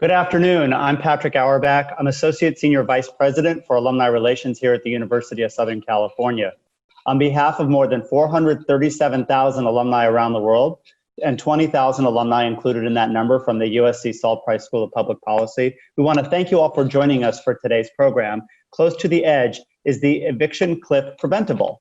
Good afternoon. I'm Patrick Auerbach. I'm Associate Senior Vice President for Alumni Relations here at the University of Southern California. On behalf of more than 437,000 alumni around the world, and 20,000 alumni included in that number from the USC Salk Price School of Public Policy, we want to thank you all for joining us for today's program. Close to the edge, is the eviction cliff preventable?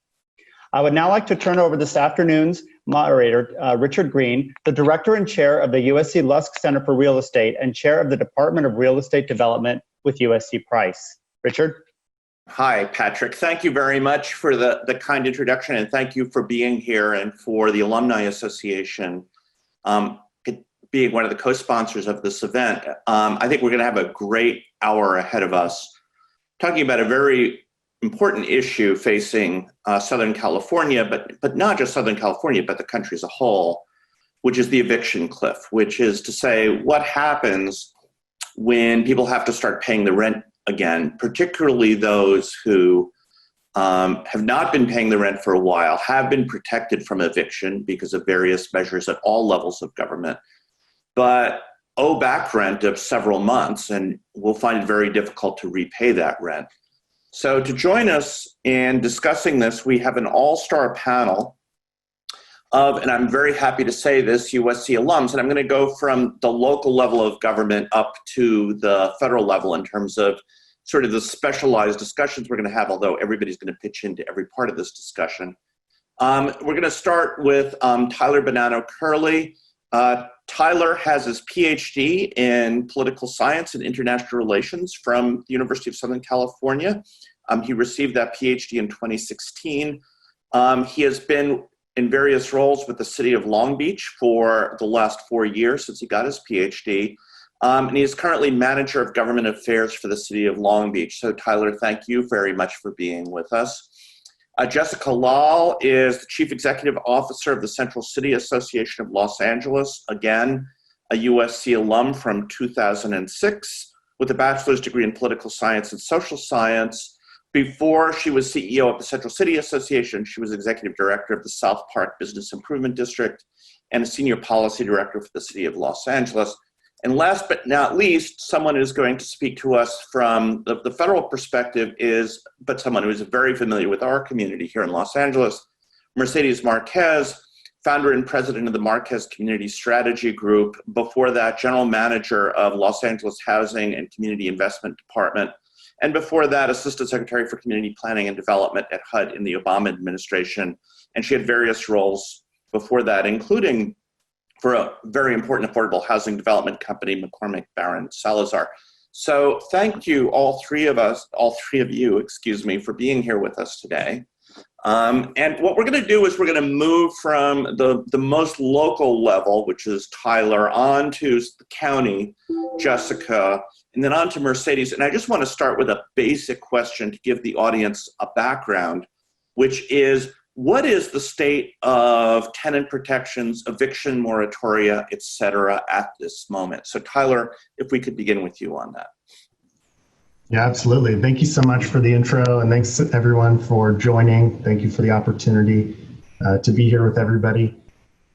I would now like to turn over this afternoon's moderator, Richard Green, the Director and Chair of the USC Lusk Center for Real Estate and Chair of the Department of Real Estate Development with USC Price. Richard? Hi, Patrick. Thank you very much for the kind introduction, and thank you for being here and for the Alumni Association being one of the co-sponsors of this event. I think we're going to have a great hour ahead of us talking about a very important issue facing Southern California, but not just Southern California, but the country as a whole, which is the eviction cliff, which is to say what happens when people have to start paying the rent again, particularly those who have not been paying the rent for a while, have been protected from eviction because of various measures at all levels of government, but owe back rent of several months and will find it very difficult to repay that rent. So to join us in discussing this, we have an all-star panel of, and I'm very happy to say this, USC alums, and I'm going to go from the local level of government up to the federal level in terms of sort of the specialized discussions we're going to have, although everybody's going to pitch into every part of this discussion. We're going to start with Tyler Bonanno Curley. Tyler has his PhD in political science and international relations from the University of Southern California. He received that PhD in 2016. He has been in various roles with the city of Long Beach for the last 4 years since he got his PhD. And he is currently manager of government affairs for the city of Long Beach. So Tyler, thank you very much for being with us. Jessica Lal is the Chief Executive Officer of the Central City Association of Los Angeles, again, a USC alum from 2006 with a bachelor's degree in political science and social science. Before she was CEO of the Central City Association, she was Executive Director of the South Park Business Improvement District and a Senior Policy Director for the City of Los Angeles. And last but not least, someone who's going to speak to us from the federal perspective but someone who is very familiar with our community here in Los Angeles, Mercedes Marquez, founder and president of the Marquez Community Strategy Group. Before that, general manager of Los Angeles Housing and Community Investment Department. And before that, assistant secretary for community planning and development at HUD in the Obama administration. And she had various roles before that, including for a very important affordable housing development company, McCormick Barron Salazar. So thank you, all three of you, for being here with us today. And what we're going to do is we're going to move from the most local level, which is Tyler, on to the county, Jessica, and then on to Mercedes. And I just want to start with a basic question to give the audience a background, which is, what is the state of tenant protections, eviction moratoria, et cetera, at this moment? So Tyler, if we could begin with you on that. Yeah, absolutely. Thank you so much for the intro, and thanks everyone for joining. Thank you for the opportunity to be here with everybody.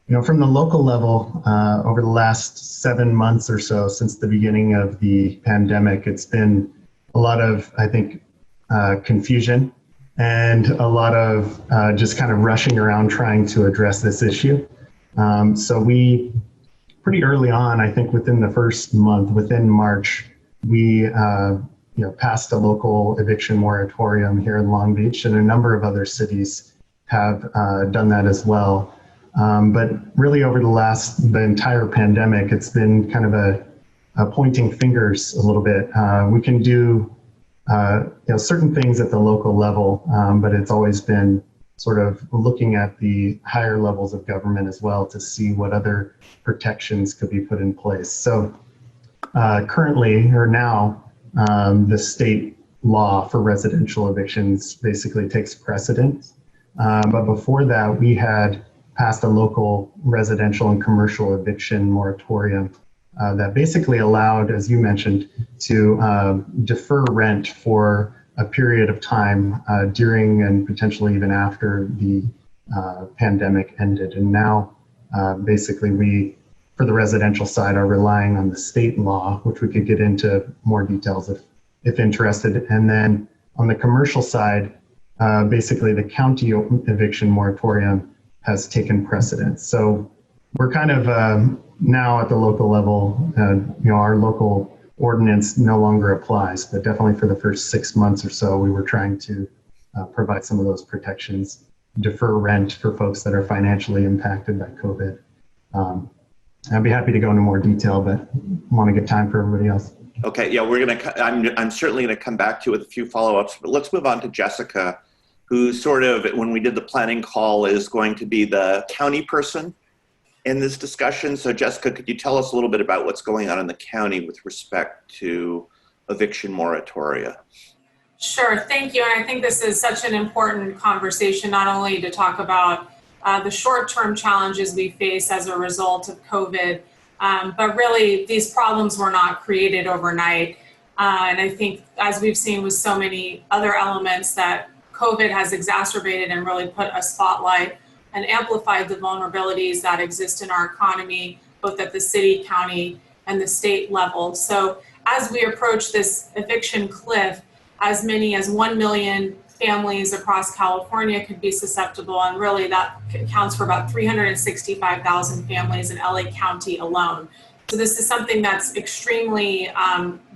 You know, from the local level, over the last 7 months or so since the beginning of the pandemic, it's been a lot of, I think, confusion and a lot of just kind of rushing around trying to address this issue. So we, pretty early on, I think within the first month, within March, we passed a local eviction moratorium here in Long Beach, and a number of other cities have done that as well. But really over the entire pandemic, it's been kind of a pointing fingers a little bit. We can do certain things at the local level, but it's always been sort of looking at the higher levels of government as well to see what other protections could be put in place. So currently, or now, the state law for residential evictions basically takes precedence. But before that, we had passed a local residential and commercial eviction moratorium that basically allowed, as you mentioned, to defer rent for a period of time during and potentially even after the pandemic ended. And now, basically, we for the residential side are relying on the state law, which we could get into more details if interested. And then on the commercial side, basically the county eviction moratorium has taken precedence. So we're kind of now at the local level, our local ordinance no longer applies, but definitely for the first 6 months or so, we were trying to provide some of those protections, defer rent for folks that are financially impacted by COVID. I'd be happy to go into more detail, but want to get time for everybody else. Okay, yeah, I'm certainly gonna come back to you with a few follow-ups, but let's move on to Jessica, who sort of, when we did the planning call, is going to be the county person in this discussion. So Jessica, could you tell us a little bit about what's going on in the county with respect to eviction moratoria? Sure, thank you. And I think this is such an important conversation, not only to talk about the short-term challenges we face as a result of COVID, but really these problems were not created overnight. And I think as we've seen with so many other elements that COVID has exacerbated and really put a spotlight and amplified the vulnerabilities that exist in our economy, both at the city, county, and the state level. So as we approach this eviction cliff, as many as 1 million families across California could be susceptible, and really that accounts for about 365,000 families in LA County alone. So this is something that's extremely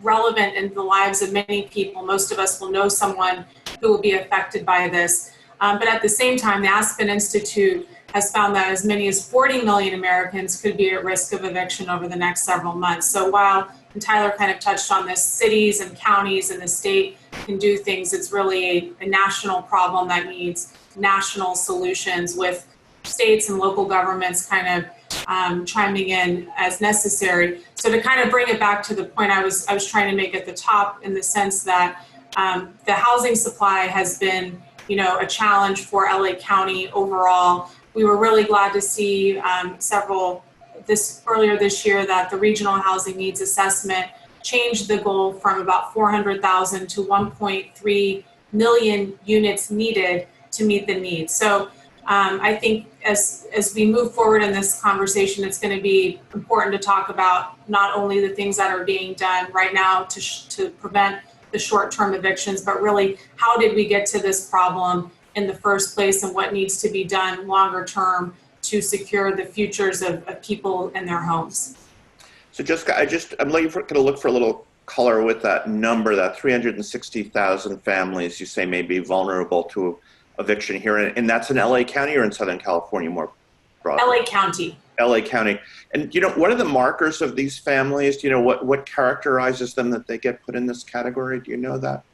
relevant in the lives of many people. Most of us will know someone who will be affected by this. But at the same time, the Aspen Institute has found that as many as 40 million Americans could be at risk of eviction over the next several months. So while, and Tyler kind of touched on this, cities and counties and the state can do things, it's really a national problem that needs national solutions, with states and local governments kind of chiming in as necessary. So to kind of bring it back to the point I was trying to make at the top, in the sense that the housing supply has been, a challenge for LA County overall. We were really glad to see earlier this year that the Regional Housing Needs Assessment changed the goal from about 400,000 to 1.3 million units needed to meet the needs. So I think as we move forward in this conversation, it's going to be important to talk about not only the things that are being done right now to prevent the short-term evictions, but really how did we get to this problem in the first place, and what needs to be done longer term to secure the futures of people and their homes. So Jessica, I'm going to look for a little color with that number, that 360,000 families you say may be vulnerable to eviction here, and that's in LA County or in Southern California more broadly? LA County. LA County. And what are the markers of these families? Do you know what characterizes them that they get put in this category? Do you know that?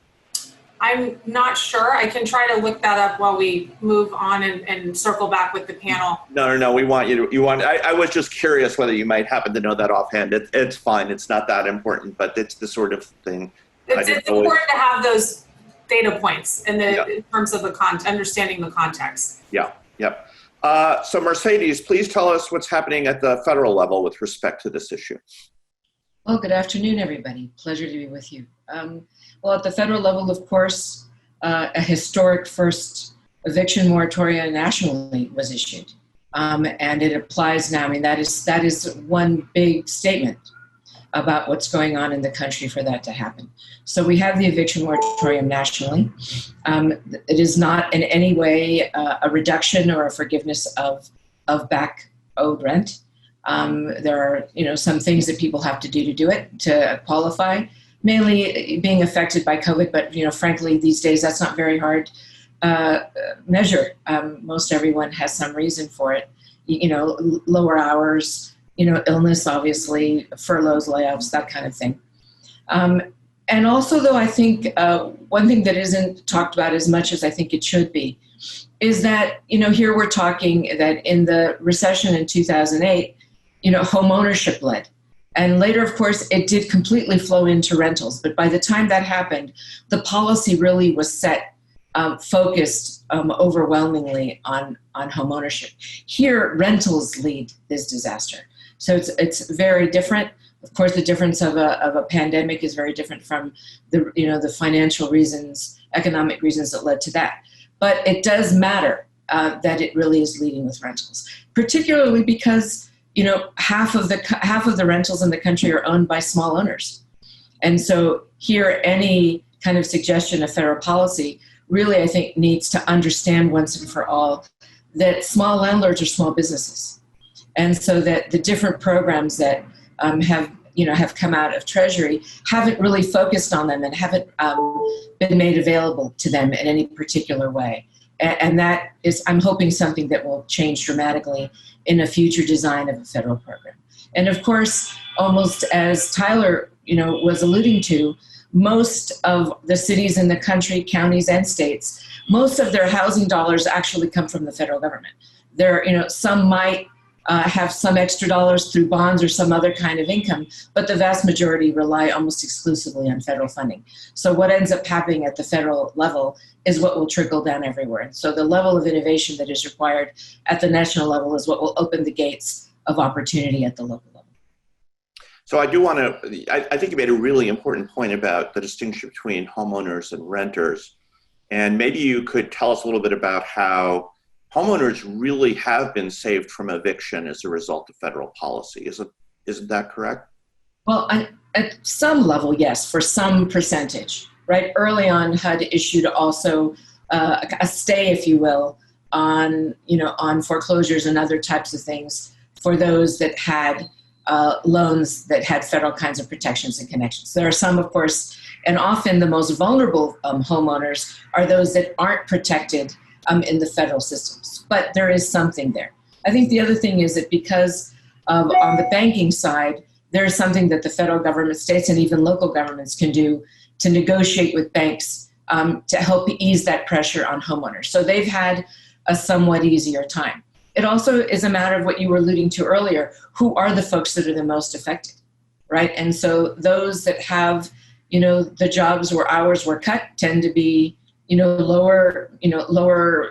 I'm not sure. I can try to look that up while we move on and circle back with the panel. No. We want you to. I was just curious whether you might happen to know that offhand. It's fine. It's not that important, but it's the sort of thing. It's important to have those data points in terms of understanding the context. Yeah. Yep. So Mercedes, please tell us what's happening at the federal level with respect to this issue. Well, good afternoon, everybody. Pleasure to be with you. Well, at the federal level, of course, a historic first eviction moratorium nationally was issued, and it applies now. I mean, that is one big statement about what's going on in the country for that to happen. So we have the eviction moratorium nationally. It is not in any way a reduction or a forgiveness of back owed rent. There are, some things that people have to do it to qualify, mainly being affected by COVID. But, frankly, these days, that's not very hard measure. Most everyone has some reason for it, lower hours, illness, obviously, furloughs, layoffs, that kind of thing. And also, though, I think one thing that isn't talked about as much as I think it should be is that, here we're talking that in the recession in 2008, home ownership led. And later, of course, it did completely flow into rentals. But by the time that happened, the policy really was set, focused overwhelmingly on home ownership. Here, rentals lead this disaster. So it's very different. Of course, the difference of a pandemic is very different from the financial reasons, economic reasons that led to that. But it does matter that it really is leading with rentals, particularly because half of the rentals in the country are owned by small owners. And so here, any kind of suggestion of federal policy really, I think, needs to understand once and for all that small landlords are small businesses. And so that the different programs that have come out of Treasury haven't really focused on them and haven't been made available to them in any particular way. And that is, I'm hoping, something that will change dramatically in a future design of a federal program. And of course, almost as Tyler, was alluding to, most of the cities in the country, counties and states, most of their housing dollars actually come from the federal government. Some might have some extra dollars through bonds or some other kind of income, but the vast majority rely almost exclusively on federal funding. So what ends up happening at the federal level is what will trickle down everywhere. And so the level of innovation that is required at the national level is what will open the gates of opportunity at the local level. So I do want to, I think you made a really important point about the distinction between homeowners and renters. And maybe you could tell us a little bit about how homeowners really have been saved from eviction as a result of federal policy. Isn't that correct? Well, at some level, yes, for some percentage, right? Early on, HUD issued also a stay, if you will, on foreclosures and other types of things for those that had loans that had federal kinds of protections and connections. There are some, of course, and often the most vulnerable homeowners are those that aren't protected in the federal systems. But there is something there. I think the other thing is that because on the banking side, there is something that the federal government, states, and even local governments can do to negotiate with banks to help ease that pressure on homeowners. So they've had a somewhat easier time. It also is a matter of what you were alluding to earlier. Who are the folks that are the most affected, right? And so those that have, the jobs where hours were cut tend to be, lower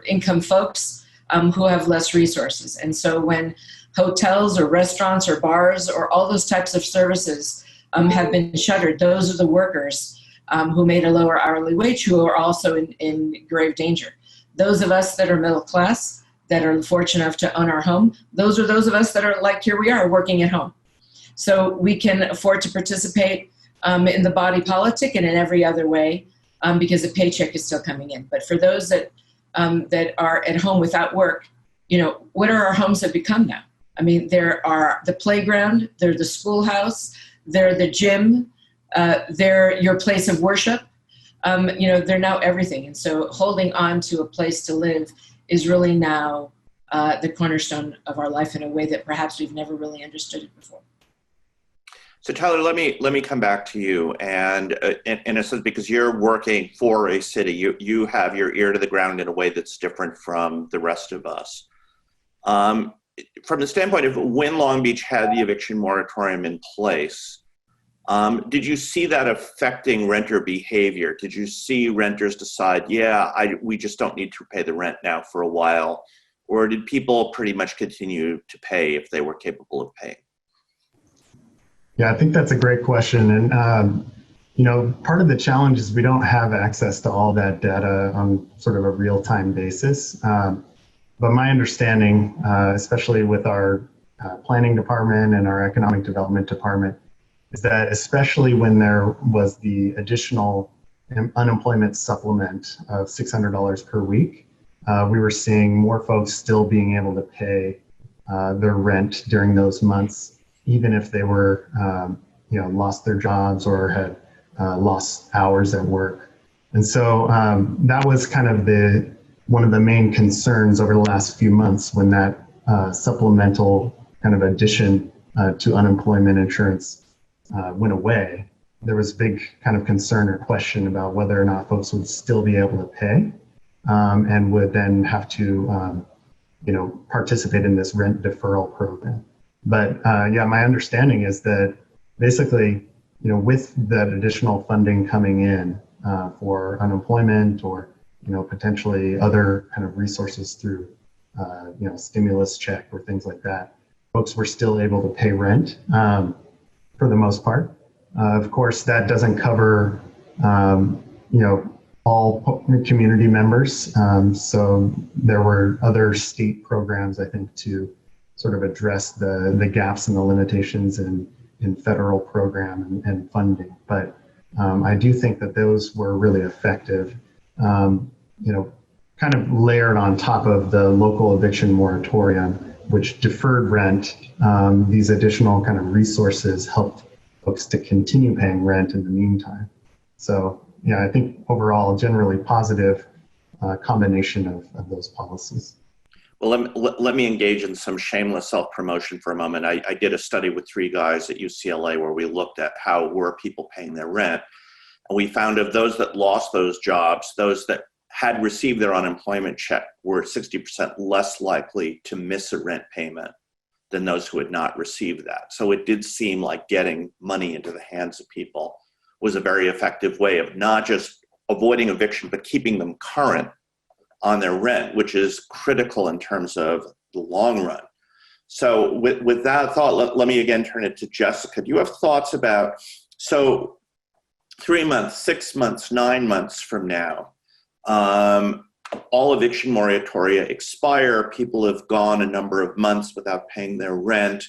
income folks who have less resources. And so when hotels or restaurants or bars or all those types of services have been shuttered, those are the workers who made a lower hourly wage who are also in grave danger. Those of us that are middle class, that are fortunate enough to own our home, those are those of us that are like, here we are working at home. So we can afford to participate in the body politic and in every other way because a paycheck is still coming in. But for those that are at home without work, what are our homes have become now? I mean, there are the playground, they're the schoolhouse, they're the gym, they're your place of worship. They're now everything. And so holding on to a place to live is really now the cornerstone of our life in a way that perhaps we've never really understood it before. So Tyler, let me come back to you, and in a sense, because you're working for a city, you have your ear to the ground in a way that's different from the rest of us. From the standpoint of when Long Beach had the eviction moratorium in place, did you see that affecting renter behavior? Did you see renters decide, we just don't need to pay the rent now for a while? Or did people pretty much continue to pay if they were capable of paying? Yeah, I think that's a great question. And, part of the challenge is we don't have access to all that data on sort of a real-time basis. But my understanding, especially with our planning department and our economic development department, is that especially when there was the additional unemployment supplement of $600 per week, we were seeing more folks still being able to pay their rent during those months, even if they were, lost their jobs or had lost hours at work. And so that was kind of one of the main concerns over the last few months when that supplemental kind of addition to unemployment insurance went away. There was big kind of concern or question about whether or not folks would still be able to pay and would then have to, participate in this rent deferral program. But my understanding is that basically, with that additional funding coming in for unemployment or, potentially other kind of resources through, stimulus check or things like that, folks were still able to pay rent for the most part. Of course, that doesn't cover, all community members. So there were other state programs, I think, to sort of address the gaps and the limitations in federal program and funding. But I do think that those were really effective, kind of layered on top of the local eviction moratorium, which deferred rent. These additional kind of resources helped folks to continue paying rent in the meantime. So yeah, I think overall, generally positive combination of those policies. Well, let me engage in some shameless self-promotion for a moment. I did a study with 3 guys at UCLA where we looked at how were people paying their rent. And we found of those that lost those jobs, those that had received their unemployment check were 60% less likely to miss a rent payment than those who had not received that. So it did seem like getting money into the hands of people was a very effective way of not just avoiding eviction, but keeping them current on their rent, which is critical in terms of the long run. So with that thought, let me again turn it to Jessica. Do you have thoughts about, so 3 months, 6 months, 9 months from now, all eviction moratoria expire. People have gone a number of months without paying their rent.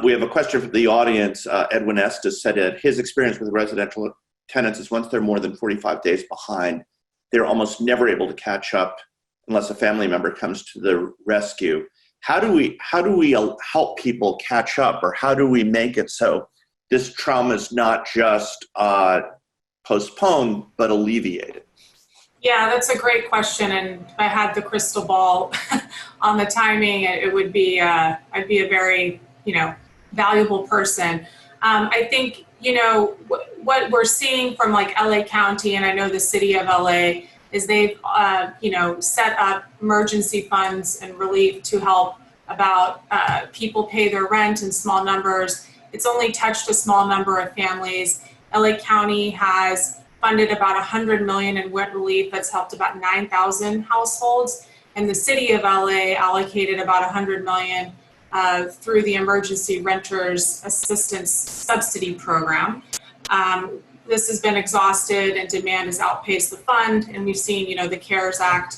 We have a question from the audience. Edwin Estes said that his experience with residential tenants is once they're more than 45 days behind, they're almost never able to catch up unless a family member comes to the rescue. How do we help people catch up, or how do we make it so this trauma is not just postponed, but alleviated? Yeah, that's a great question. And if I had the crystal ball on the timing, it would be, I'd be a very, valuable person. I think, what we're seeing from like LA County, and I know the city of LA, is they've, set up emergency funds and relief to help about people pay their rent in small numbers. It's only touched a small number of families. LA County has funded about $100 million in rent relief that's helped about 9,000 households. And the city of LA allocated about $100 million through the Emergency Renters Assistance Subsidy Program. This has been exhausted and demand has outpaced the fund. And we've seen, the CARES Act,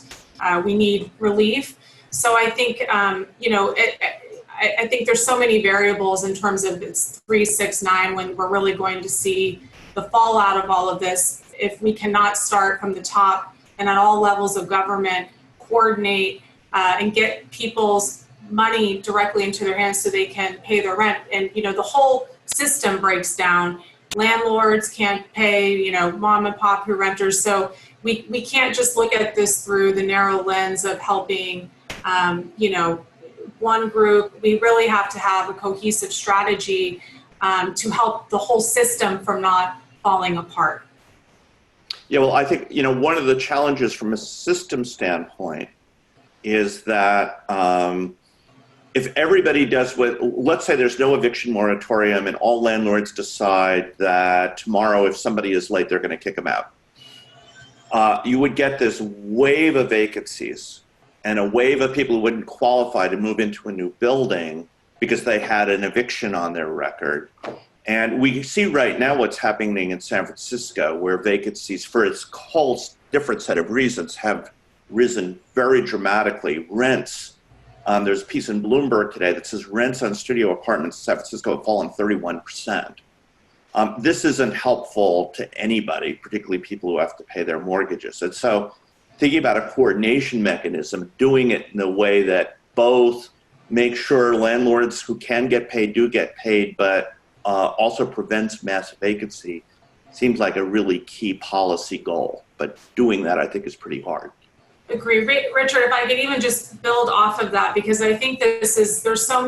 we need relief. So I think, I think there's so many variables in terms of it's 3, 6, 9 when we're really going to see the fallout of all of this. If we cannot start from the top and at all levels of government, coordinate and get people's money directly into their hands so they can pay their rent. And, the whole system breaks down. Landlords can't pay, mom and pop who renters. So we can't just look at this through the narrow lens of helping, one group. We really have to have a cohesive strategy to help the whole system from not falling apart. Yeah, well, I think, one of the challenges from a system standpoint is that if everybody does let's say there's no eviction moratorium and all landlords decide that tomorrow if somebody is late, they're going to kick them out. You would get this wave of vacancies and a wave of people who wouldn't qualify to move into a new building because they had an eviction on their record. And we see right now what's happening in San Francisco, where vacancies, for its whole different set of reasons, have risen very dramatically. Rents, there's a piece in Bloomberg today that says rents on studio apartments in San Francisco have fallen 31%. This isn't helpful to anybody, particularly people who have to pay their mortgages. And so thinking about a coordination mechanism, doing it in a way that both make sure landlords who can get paid do get paid, but also prevents mass vacancy seems like a really key policy goal. But doing that, I think, is pretty hard. Agree. Richard, if I could even just build off of that, because I think there's so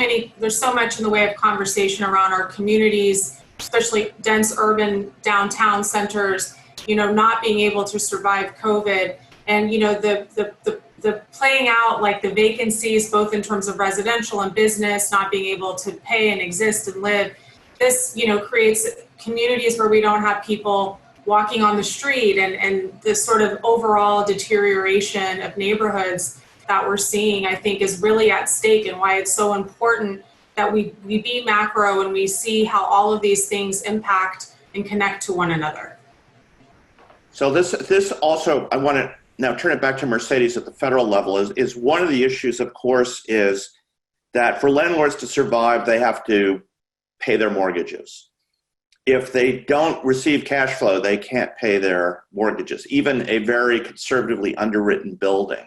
much in the way of conversation around our communities, especially dense urban downtown centers, not being able to survive COVID. And, the playing out like the vacancies, both in terms of residential and business, not being able to pay and exist and live. This, creates communities where we don't have people walking on the street, and this sort of overall deterioration of neighborhoods that we're seeing, I think, is really at stake, and why it's so important that we be macro and we see how all of these things impact and connect to one another. So this also, I want to now turn it back to Mercedes at the federal level, is one of the issues, of course, is that for landlords to survive, they have to pay their mortgages. If they don't receive cash flow, they can't pay their mortgages. Even a very conservatively underwritten building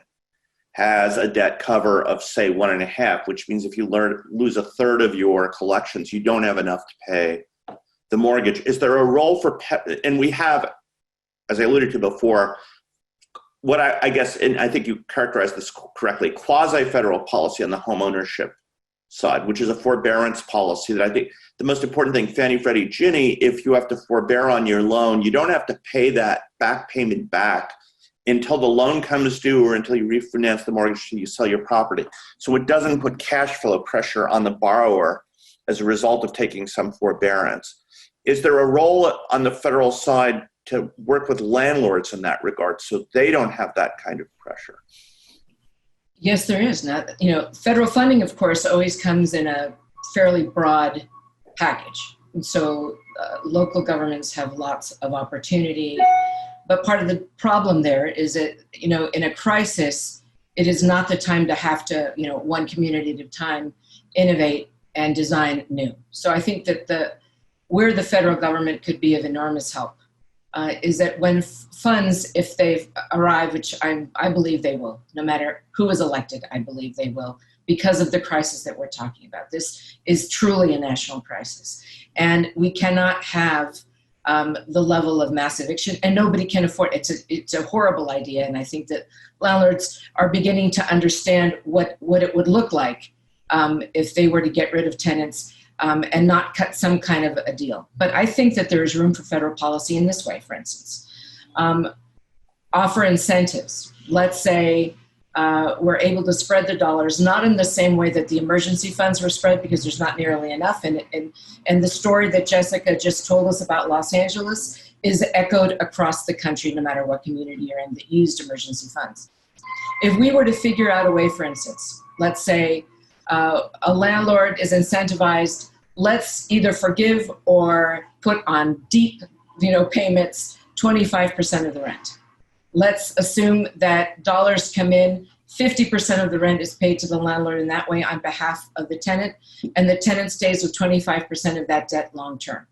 has a debt cover of, say, 1.5, which means if you lose a third of your collections, you don't have enough to pay the mortgage. Is there a role for, and we have, as I alluded to before, what I guess, and I think you characterized this correctly, quasi-federal policy on the home ownership side, which is a forbearance policy that I think the most important thing, Fannie, Freddie, Ginnie, if you have to forbear on your loan, you don't have to pay that back payment back until the loan comes due or until you refinance the mortgage and you sell your property. So it doesn't put cash flow pressure on the borrower as a result of taking some forbearance. Is there a role on the federal side to work with landlords in that regard so they don't have that kind of pressure? Yes, there is. Now, federal funding, of course, always comes in a fairly broad package. And so local governments have lots of opportunity. But part of the problem there is that, in a crisis, it is not the time to have to, one community at a time, innovate and design new. So I think that where the federal government could be of enormous help is that when funds, if they arrive, which I believe they will, no matter who is elected, I believe they will, because of the crisis that we're talking about. This is truly a national crisis. And we cannot have the level of mass eviction, and nobody can afford it. It's a horrible idea, and I think that landlords are beginning to understand what it would look like if they were to get rid of tenants and not cut some kind of a deal. But I think that there is room for federal policy in this way, for instance. Offer incentives. Let's say we're able to spread the dollars, not in the same way that the emergency funds were spread because there's not nearly enough. And the story that Jessica just told us about Los Angeles is echoed across the country, no matter what community you're in, that used emergency funds. If we were to figure out a way, for instance, let's say a landlord is incentivized, let's either forgive or put on deep, payments 25% of the rent. Let's assume that dollars come in, 50% of the rent is paid to the landlord in that way on behalf of the tenant, and the tenant stays with 25% of that debt long term.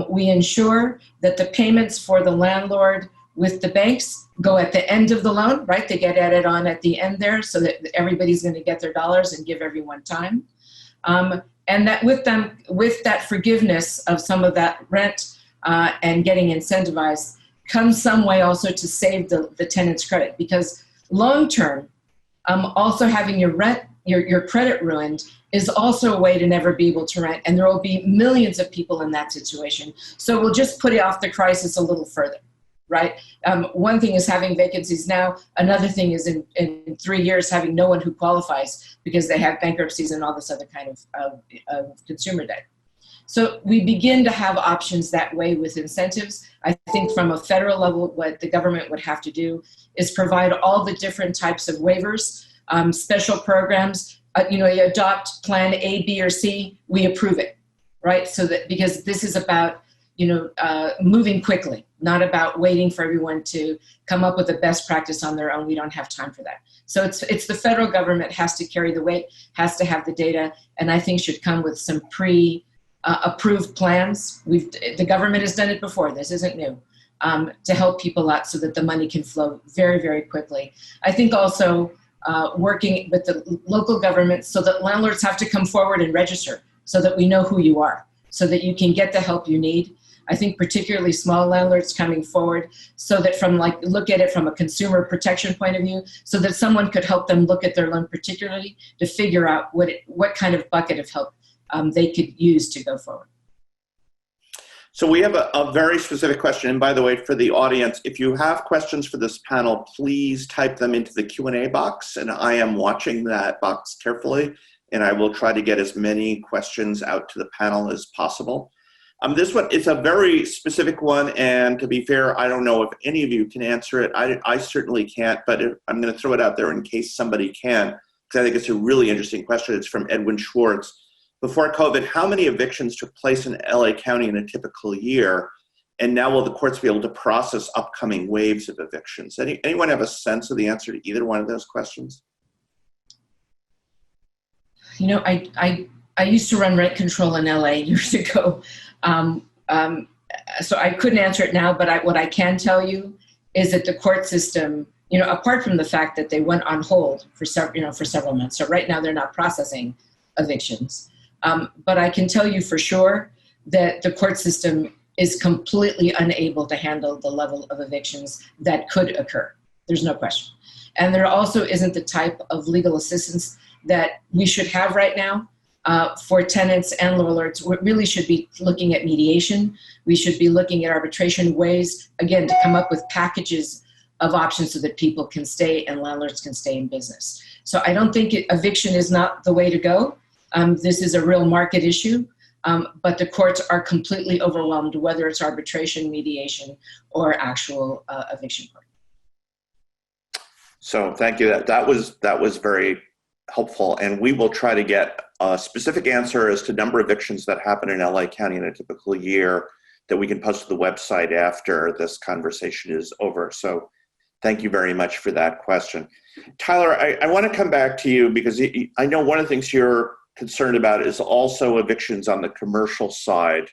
We ensure that the payments for the landlord with the banks go at the end of the loan, right? They get added on at the end there so that everybody's going to get their dollars and give everyone time. And that with that forgiveness of some of that rent and getting incentivized comes some way also to save the tenant's credit, because long term, also having your credit ruined is also a way to never be able to rent, and there will be millions of people in that situation. So we'll just put it off the crisis a little further, right? One thing is having vacancies now. Another thing is in 3 years having no one who qualifies because they have bankruptcies and all this other kind of consumer debt. So we begin to have options that way with incentives. I think from a federal level, what the government would have to do is provide all the different types of waivers, special programs. You adopt plan A, B, or C, we approve it, right? So that, because this is about, moving quickly, not about waiting for everyone to come up with the best practice on their own. We don't have time for that. So it's the federal government has to carry the weight, has to have the data, and I think should come with some approved plans. The government has done it before. This isn't new, to help people out so that the money can flow very, very quickly. I think also working with the local government so that landlords have to come forward and register so that we know who you are, so that you can get the help you need. I think particularly small landlords coming forward so that look at it from a consumer protection point of view, so that someone could help them look at their loan particularly to figure out what kind of bucket of help they could use to go forward. So we have a very specific question. And by the way, for the audience, if you have questions for this panel, please type them into the Q&A box. And I am watching that box carefully, and I will try to get as many questions out to the panel as possible. This one is a very specific one, and to be fair, I don't know if any of you can answer it. I certainly can't, but I'm going to throw it out there in case somebody can, because I think it's a really interesting question. It's from Edwin Schwartz. Before COVID, how many evictions took place in LA County in a typical year? And now will the courts be able to process upcoming waves of evictions? Anyone have a sense of the answer to either one of those questions? I used to run rent control in LA years ago. So I couldn't answer it now, but what I can tell you is that the court system, apart from the fact that they went on hold for several months. So right now they're not processing evictions. But I can tell you for sure that the court system is completely unable to handle the level of evictions that could occur. There's no question. And there also isn't the type of legal assistance that we should have right now for tenants and landlords. We really should be looking at mediation. We should be looking at arbitration ways, again, to come up with packages of options so that people can stay and landlords can stay in business. So I don't think eviction is not the way to go. This is a real market issue, but the courts are completely overwhelmed, whether it's arbitration, mediation, or actual eviction court. So thank you. That was very helpful, and we will try to get a specific answer as to number of evictions that happen in LA County in a typical year that we can post to the website after this conversation is over. So thank you very much for that question. Tyler, I want to come back to you because I know one of the things you're concerned about is also evictions on the commercial side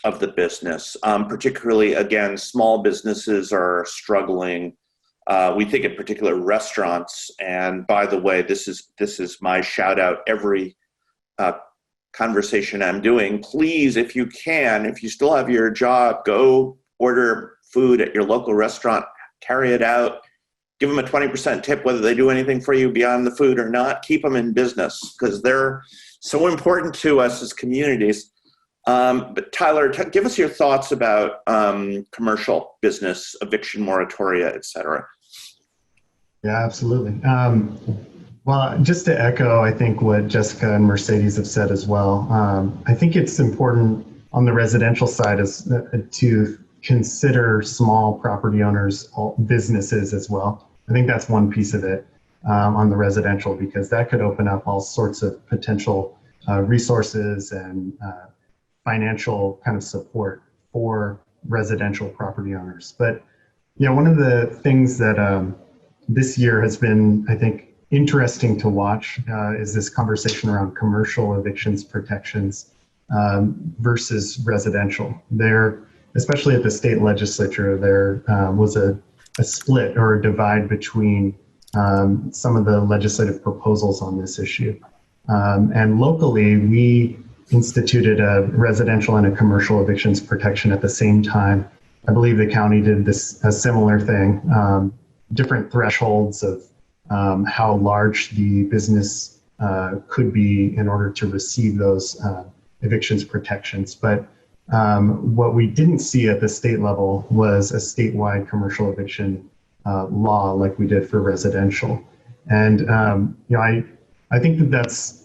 of the business. Particularly, again, small businesses are struggling. We think in particular restaurants, and by the way, this is my shout out every conversation I'm doing. Please, if you can, if you still have your job, go order food at your local restaurant, carry it out, give them a 20% tip whether they do anything for you beyond the food or not. Keep them in business because they're so important to us as communities. But Tyler, give us your thoughts about commercial business, eviction moratoria, et cetera. Yeah, absolutely. Well, just to echo, I think what Jessica and Mercedes have said as well. I think it's important on the residential side to consider small property owners, businesses as well. I think that's one piece of it on the residential, because that could open up all sorts of potential resources and financial kind of support for residential property owners. But one of the things that this year has been, I think, interesting to watch is this conversation around commercial evictions protections versus residential. There, especially at the state legislature, there was a split or a divide between some of the legislative proposals on this issue. And locally, we instituted a residential and a commercial evictions protection at the same time. I believe the county did a similar thing, different thresholds of how large the business could be in order to receive those evictions protections. But what we didn't see at the state level was a statewide commercial eviction law like we did for residential. And I think that's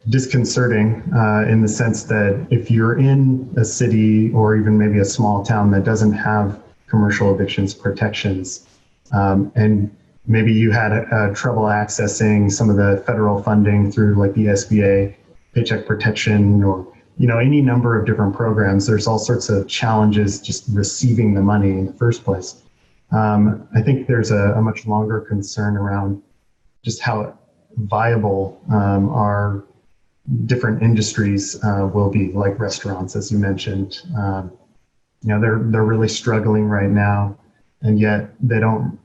disconcerting in the sense that if you're in a city or even maybe a small town that doesn't have commercial evictions protections, and maybe you had trouble accessing some of the federal funding through like the SBA, Paycheck Protection, or any number of different programs, there's all sorts of challenges just receiving the money in the first place. I think there's a much longer concern around just how viable our different industries will be, like restaurants, as you mentioned. They're really struggling right now, and yet they don't,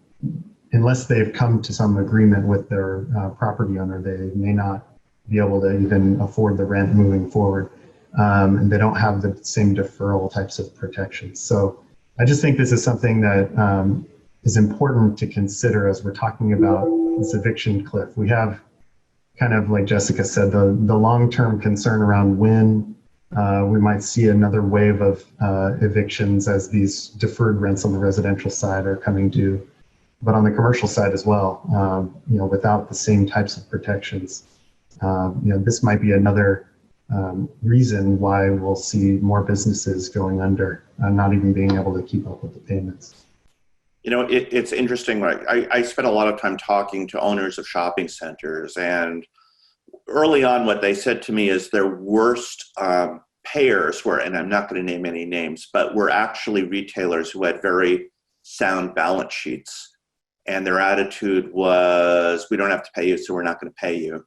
unless they've come to some agreement with their property owner, they may not be able to even afford the rent moving forward. And they don't have the same deferral types of protections. So I just think this is something that is important to consider as we're talking about this eviction cliff. We have kind of, like Jessica said, the long-term concern around when we might see another wave of evictions as these deferred rents on the residential side are coming due. But on the commercial side as well, without the same types of protections, this might be another reason why we'll see more businesses going under, not even being able to keep up with the payments. It's interesting. I spent a lot of time talking to owners of shopping centers, and early on what they said to me is their worst payers were, and I'm not going to name any names, but were actually retailers who had very sound balance sheets. And their attitude was, we don't have to pay you, so we're not going to pay you.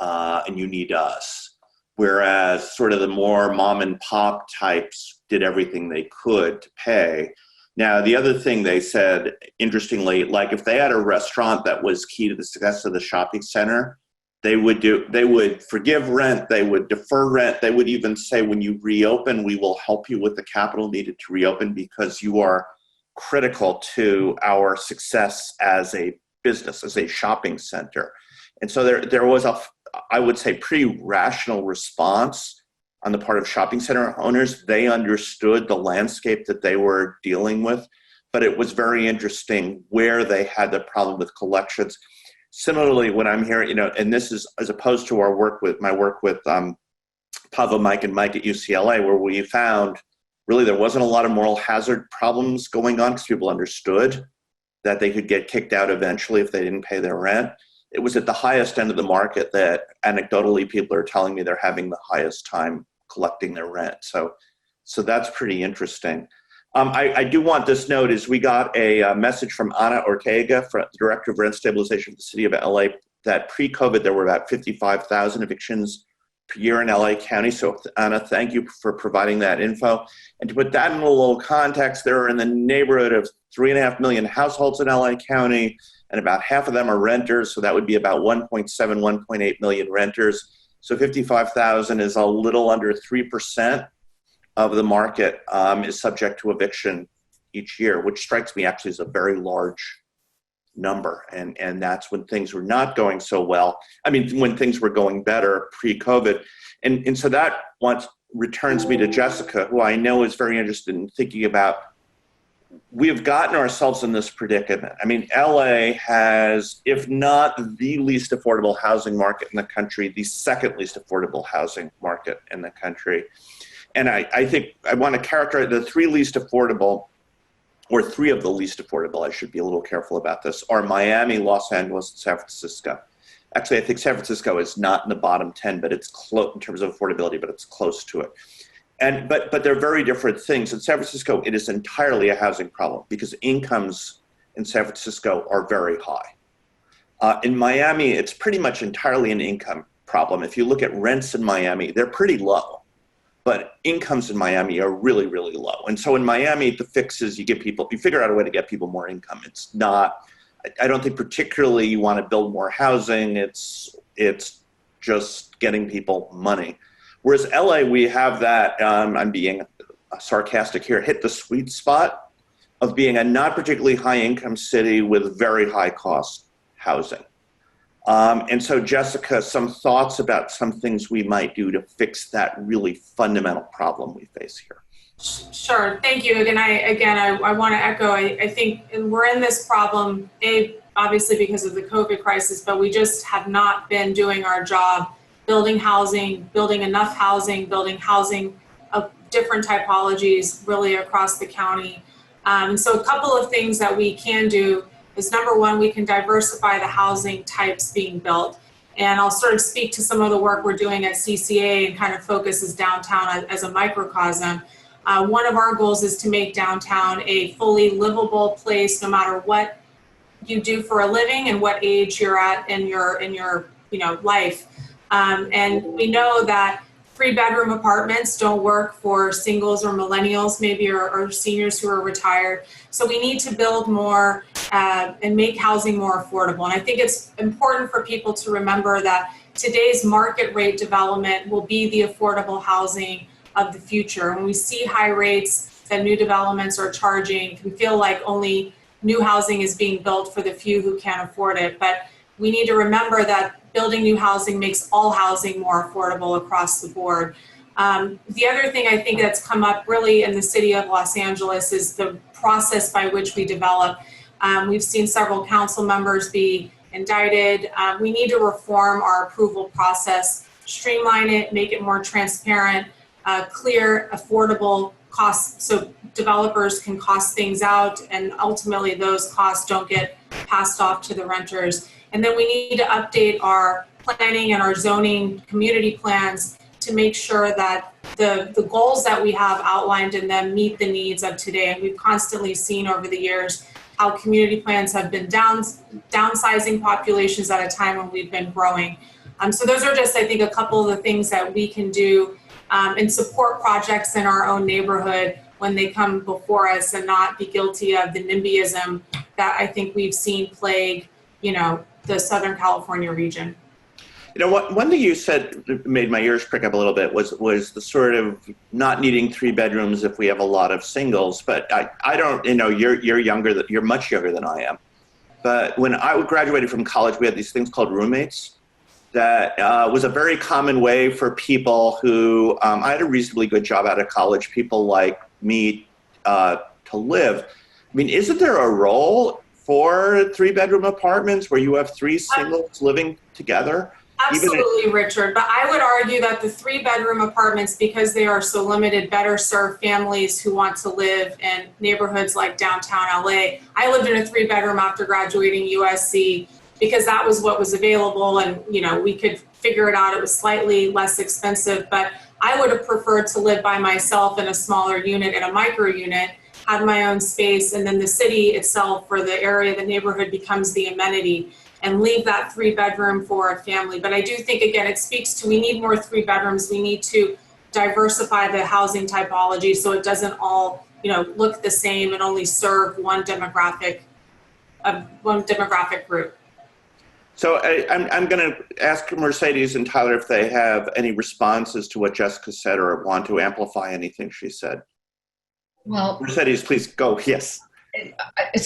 and you need us. Whereas sort of the more mom and pop types did everything they could to pay. Now, the other thing they said, interestingly, like if they had a restaurant that was key to the success of the shopping center, they would forgive rent, they would defer rent, they would even say, when you reopen, we will help you with the capital needed to reopen because you are critical to our success as a business, as a shopping center. And so there was I would say, pretty rational response on the part of shopping center owners. They understood the landscape that they were dealing with, but it was very interesting where they had the problem with collections. Similarly, when I'm hearing, and this is as opposed to my work with Pavo, Mike, and Mike at UCLA, where we found really there wasn't a lot of moral hazard problems going on because people understood that they could get kicked out eventually if they didn't pay their rent. It was at the highest end of the market that anecdotally people are telling me they're having the highest time collecting their rent. So that's pretty interesting. I do want this note is we got a message from Ana Ortega, the Director of Rent Stabilization for the City of LA, that pre-COVID there were about 55,000 evictions per year in LA County. So Ana, thank you for providing that info. And to put that in a little context, there are in the neighborhood of 3.5 million households in LA County, and about half of them are renters. So that would be about 1.7, 1.8 million renters. So 55,000 is a little under 3% of the market is subject to eviction each year, which strikes me actually as a very large number. And that's when things were not going so well. I mean, when things were going better pre-COVID. And so that once returns me to Jessica, who I know is very interested in thinking about, we have gotten ourselves in this predicament. I mean, LA has, if not the least affordable housing market in the country, the second least affordable housing market in the country. And I think I want to characterize the three of the least affordable, I should be a little careful about this, are Miami, Los Angeles, and San Francisco. Actually, I think San Francisco is not in the bottom 10, but it's close in terms of affordability, but it's close to it. But they're very different things. In San Francisco, it is entirely a housing problem because incomes in San Francisco are very high. In Miami, it's pretty much entirely an income problem. If you look at rents in Miami, they're pretty low. But incomes in Miami are really, really low. And so in Miami, the fix is you figure out a way to get people more income. It's not, I don't think particularly you want to build more housing. It's just getting people money. Whereas LA, we have that, I'm being sarcastic here, hit the sweet spot of being a not particularly high income city with very high cost housing. And so, Jessica, some thoughts about some things we might do to fix that really fundamental problem we face here. Sure. Thank you. I want to echo, I think we're in this problem, obviously because of the COVID crisis, but we just have not been doing our job building housing, building enough housing, building housing of different typologies really across the county. So a couple of things that we can do is, number one, we can diversify the housing types being built. And I'll sort of speak to some of the work we're doing at CCA and kind of focuses downtown as a microcosm. One of our goals is to make downtown a fully livable place, no matter what you do for a living and what age you're at in your life. And we know that 3-bedroom apartments don't work for singles or millennials, maybe, or seniors who are retired. So we need to build more and make housing more affordable. And I think it's important for people to remember that today's market rate development will be the affordable housing of the future. When we see high rates that new developments are charging, it can feel like only new housing is being built for the few who can't afford it. But we need to remember that building new housing makes all housing more affordable across the board. The other thing I think that's come up really in the city of Los Angeles is the process by which we develop. We've seen several council members be indicted. We need to reform our approval process, streamline it, make it more transparent, clear, affordable costs so developers can cost things out and ultimately those costs don't get passed off to the renters. And then we need to update our planning and our zoning community plans to make sure that the goals that we have outlined in them meet the needs of today. And we've constantly seen over the years how community plans have been downsizing populations at a time when we've been growing. So those are just, I think, a couple of the things that we can do and support projects in our own neighborhood when they come before us, and not be guilty of the NIMBYism that I think we've seen plague, the Southern California region. One thing you said made my ears prick up a little bit was the sort of not needing 3 bedrooms if we have a lot of singles. But I don't, you're much younger than I am. But when I graduated from college, we had these things called roommates. That was a very common way for people who, I had a reasonably good job out of college, people like me to live. I mean, isn't there a role for 3-bedroom apartments where you have 3 singles living together? Absolutely, Richard. But I would argue that the 3-bedroom apartments, because they are so limited, better serve families who want to live in neighborhoods like downtown LA. I lived in a 3-bedroom after graduating USC because that was what was available, and we could figure it out. It was slightly less expensive, but I would have preferred to live by myself in a smaller unit, in a micro unit, had my own space, and then the city itself, or the area, the neighborhood, becomes the amenity, and leave that 3-bedroom for a family. But I do think, again, it speaks to, we need more 3 bedrooms. We need to diversify the housing typology so it doesn't all, look the same and only serve one demographic group. So I'm going to ask Mercedes and Tyler if they have any responses to what Jessica said or want to amplify anything she said. Well, Mercedes, please go. Yes.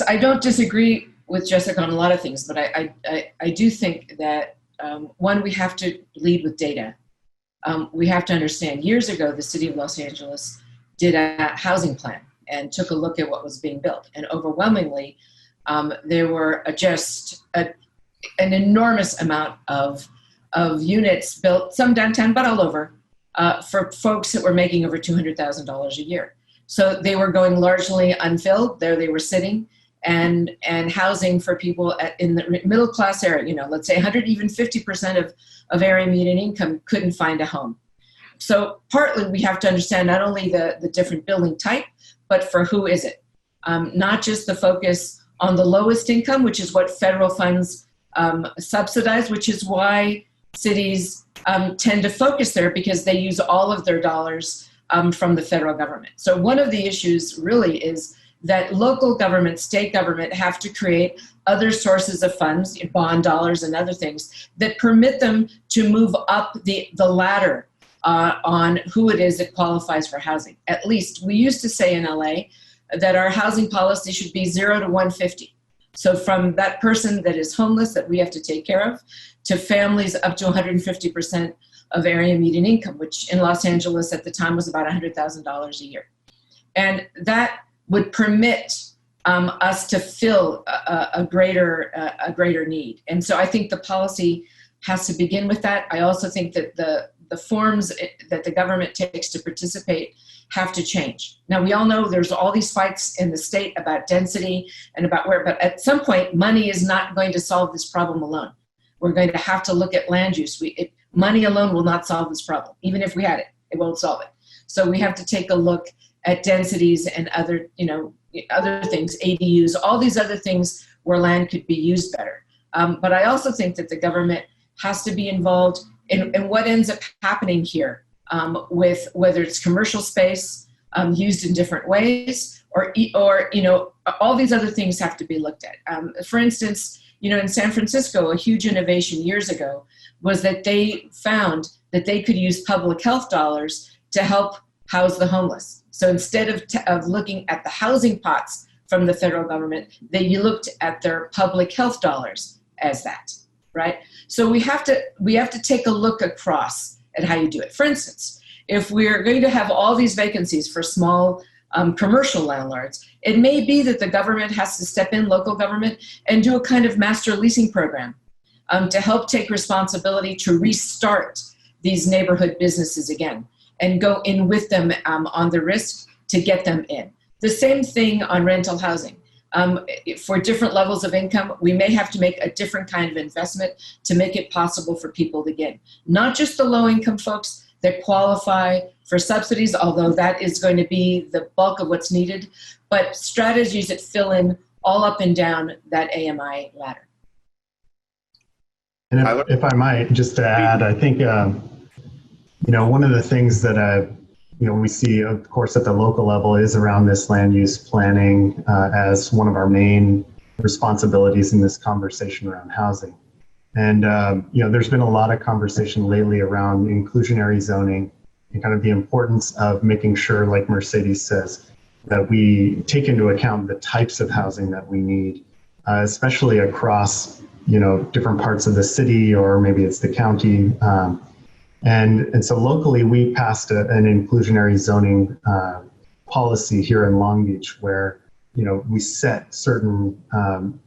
I don't disagree with Jessica on a lot of things, but I do think that, one, we have to lead with data. We have to understand, years ago, the city of Los Angeles did a housing plan and took a look at what was being built. And overwhelmingly, there were an enormous amount of units built, some downtown, but all over, for folks that were making over $200,000 a year. So they were going largely unfilled. There they were sitting, and housing for people in the middle class area, let's say 150% of area median income couldn't find a home. So partly we have to understand not only the different building type, but for who is it? Not just the focus on the lowest income, which is what federal funds subsidize, which is why cities tend to focus there, because they use all of their dollars from the federal government. So one of the issues really is that local government, state government have to create other sources of funds, bond dollars and other things, that permit them to move up the ladder on who it is that qualifies for housing. At least we used to say in LA that our housing policy should be 0 to 150. So from that person that is homeless that we have to take care of, to families up to 150% of area median income, which in Los Angeles at the time was about $100,000 a year. And that would permit us to fill a greater need. And so I think the policy has to begin with that. I also think that the forms that the government takes to participate have to change. Now, we all know there's all these fights in the state about density and about where, but at some point, money is not going to solve this problem alone. We're going to have to look at land use. Money alone will not solve this problem. Even if we had it, it won't solve it. So we have to take a look at densities and other things, ADUs, all these other things where land could be used better. But I also think that the government has to be involved in what ends up happening here with whether it's commercial space used in different ways, or all these other things have to be looked at. For instance, in San Francisco, a huge innovation years ago was that they found that they could use public health dollars to help house the homeless. So instead of looking at the housing pots from the federal government, you looked at their public health dollars as that, right? So we have to take a look across at how you do it. For instance, if we're going to have all these vacancies for small commercial landlords, it may be that the government has to step in, local government, and do a kind of master leasing program to help take responsibility to restart these neighborhood businesses again and go in with them on the risk to get them in. The same thing on rental housing. For different levels of income, we may have to make a different kind of investment to make it possible for people to get in. Not just the low-income folks that qualify for subsidies, although that is going to be the bulk of what's needed, but strategies that fill in all up and down that AMI ladder. And Tyler? if I might, just to add, I think, one of the things that, we see, of course, at the local level is around this land use planning as one of our main responsibilities in this conversation around housing. And, there's been a lot of conversation lately around inclusionary zoning and kind of the importance of making sure, like Mercedes says, that we take into account the types of housing that we need, especially across, different parts of the city, or maybe it's the county. And so locally, we passed an inclusionary zoning policy here in Long Beach where, we set certain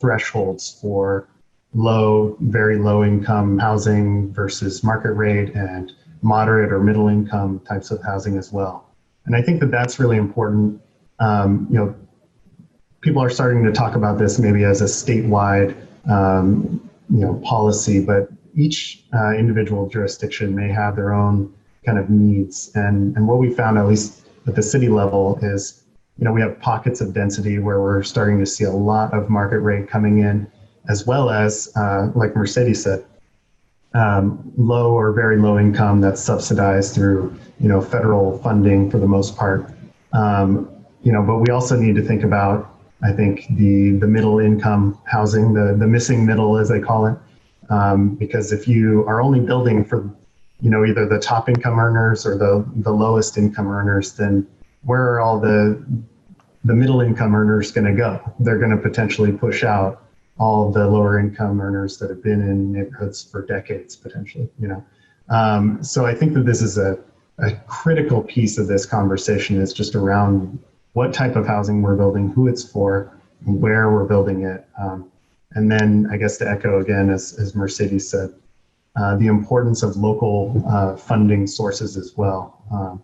thresholds for very low income housing versus market rate, and moderate or middle income types of housing as well. And I think that that's really important. People are starting to talk about this maybe as a statewide, policy, but each individual jurisdiction may have their own kind of needs. And what we found, at least at the city level, is, we have pockets of density where we're starting to see a lot of market rate coming in, as well as, like Mercedes said, low or very low income that's subsidized through, federal funding for the most part. But we also need to think about, I think, the middle income housing, the missing middle, as they call it. Because if you are only building for, either the top income earners or the lowest income earners, then where are all the middle income earners going to go? They're going to potentially push out all of the lower income earners that have been in neighborhoods for decades, potentially, So I think that this is a critical piece of this conversation, is just around what type of housing we're building, who it's for, where we're building it. And then I guess to echo again, as Mercedes said, the importance of local funding sources as well.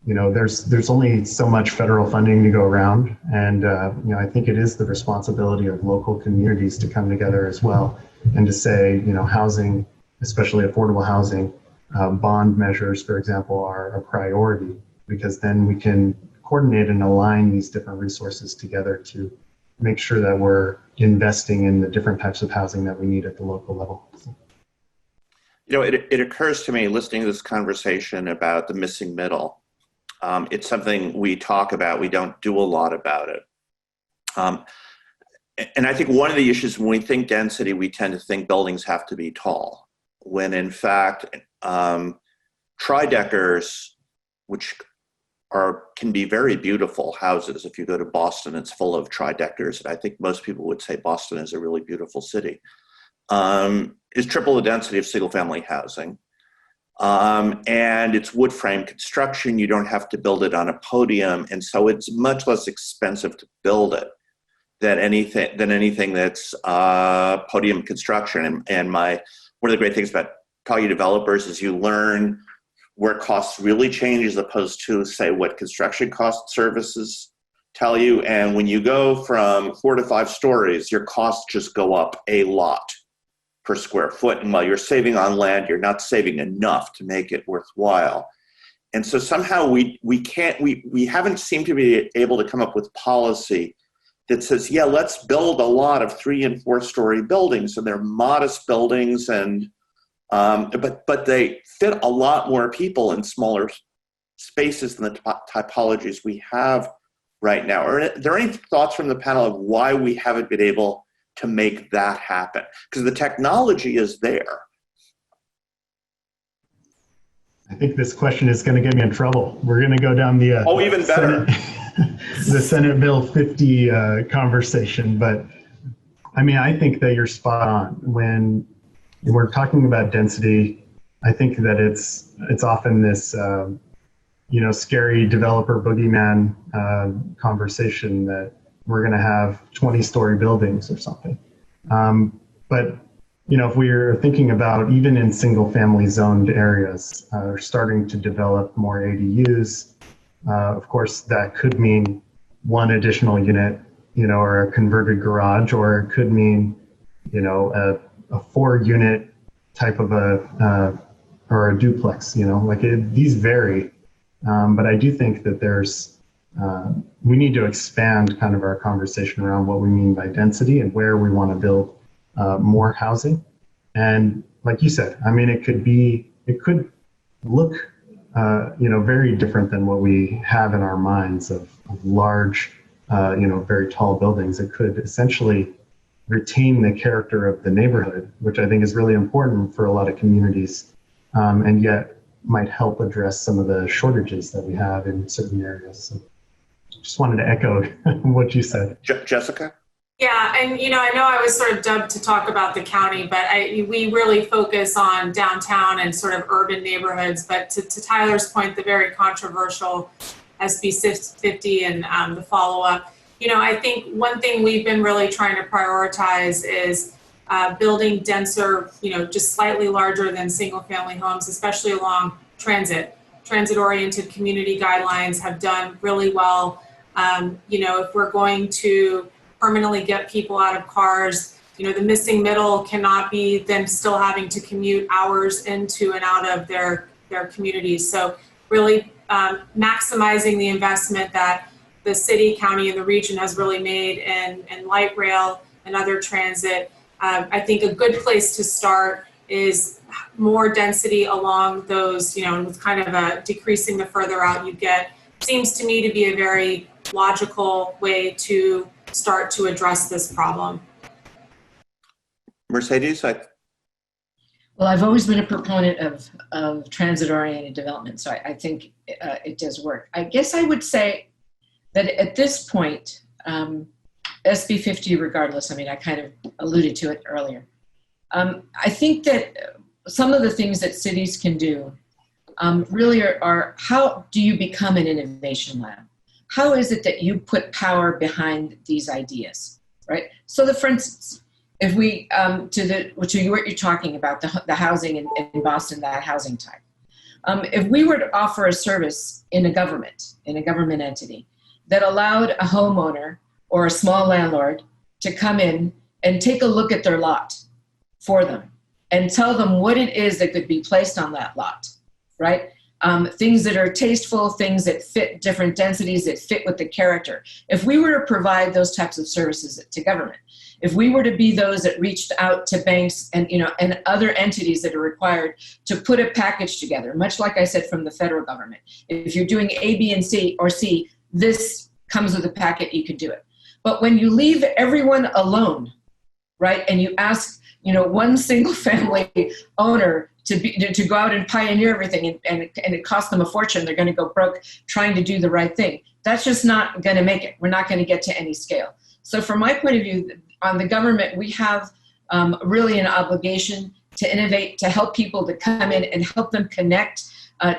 There's only so much federal funding to go around. And, I think it is the responsibility of local communities to come together as well and to say, housing, especially affordable housing, bond measures, for example, are a priority, because then we can coordinate and align these different resources together to make sure that we're investing in the different types of housing that we need at the local level. It occurs to me, listening to this conversation about the missing middle, it's something we talk about, we don't do a lot about it. And I think one of the issues when we think density, we tend to think buildings have to be tall, when in fact, tri-deckers, which can be very beautiful houses. If you go to Boston, it's full of tri-deckers. And I think most people would say Boston is a really beautiful city. Is triple the density of single family housing. And it's wood frame construction. You don't have to build it on a podium. And so it's much less expensive to build it than anything that's podium construction. And one of the great things about talking to developers is you learn where costs really change as opposed to, say, what construction cost services tell you. And when you go from 4 to 5 stories, your costs just go up a lot per square foot. And while you're saving on land, you're not saving enough to make it worthwhile. And so somehow we haven't seemed to be able to come up with policy that says, yeah, let's build a lot of 3 and 4 story buildings, and they're modest buildings, and but they fit a lot more people in smaller spaces than the typologies we have right now. Are there any thoughts from the panel of why we haven't been able to make that happen? Because the technology is there. I think this question is going to get me in trouble. We're going to go down the even better. the Senate Bill 50 conversation. But I mean, I think that you're spot on. When we're talking about density, I think that it's often this scary developer boogeyman conversation that we're going to have 20-story buildings or something. But if we're thinking about even in single-family zoned areas, are starting to develop more ADUs. Of course, that could mean 1 additional unit, or a converted garage, or it could mean, a 4-unit type of or a duplex. These vary. But I do think that we need to expand kind of our conversation around what we mean by density and where we want to build more housing. And like you said, I mean, it could look, very different than what we have in our minds of large, very tall buildings. It could essentially retain the character of the neighborhood, which I think is really important for a lot of communities, and yet might help address some of the shortages that we have in certain areas. So just wanted to echo what you said. Jessica? Yeah, and I know I was sort of dubbed to talk about the county, but we really focus on downtown and sort of urban neighborhoods. But to Tyler's point, the very controversial SB 650 and the follow-up, I think one thing we've been really trying to prioritize is building denser, just slightly larger than single-family homes, especially along transit-oriented community guidelines have done really well. If we're going to permanently get people out of cars, the missing middle cannot be them still having to commute hours into and out of their communities. So really maximizing the investment that the city, county, and the region has really made in light rail and other transit. I think a good place to start is more density along those, and with kind of decreasing the further out you get. Seems to me to be a very logical way to start to address this problem. Mercedes? Well, I've always been a proponent of transit-oriented development, so I think it does work. I guess I would say that at this point, SB 50 regardless, I kind of alluded to it earlier. I think that some of the things that cities can do really are how do you become an innovation lab? How is it that you put power behind these ideas, right? So for instance, if we, to what you're talking about, the housing in Boston, that housing type. If we were to offer a service in a government entity that allowed a homeowner or a small landlord to come in and take a look at their lot for them and tell them what it is that could be placed on that lot, right? Things that are tasteful, things that fit different densities, that fit with the character. If we were to provide those types of services to government, if we were to be those that reached out to banks and and other entities that are required to put a package together, much like I said from the federal government, if you're doing A, B, and C, or C, this comes with a packet, you could do it. But when you leave everyone alone, right, and you ask one single family owner to go out and pioneer everything and it costs them a fortune, they're going to go broke trying to do the right thing. That's just not going to make it. We're not going to get to any scale. So from my point of view, on the government, we have really an obligation to innovate, to help people to come in and help them connect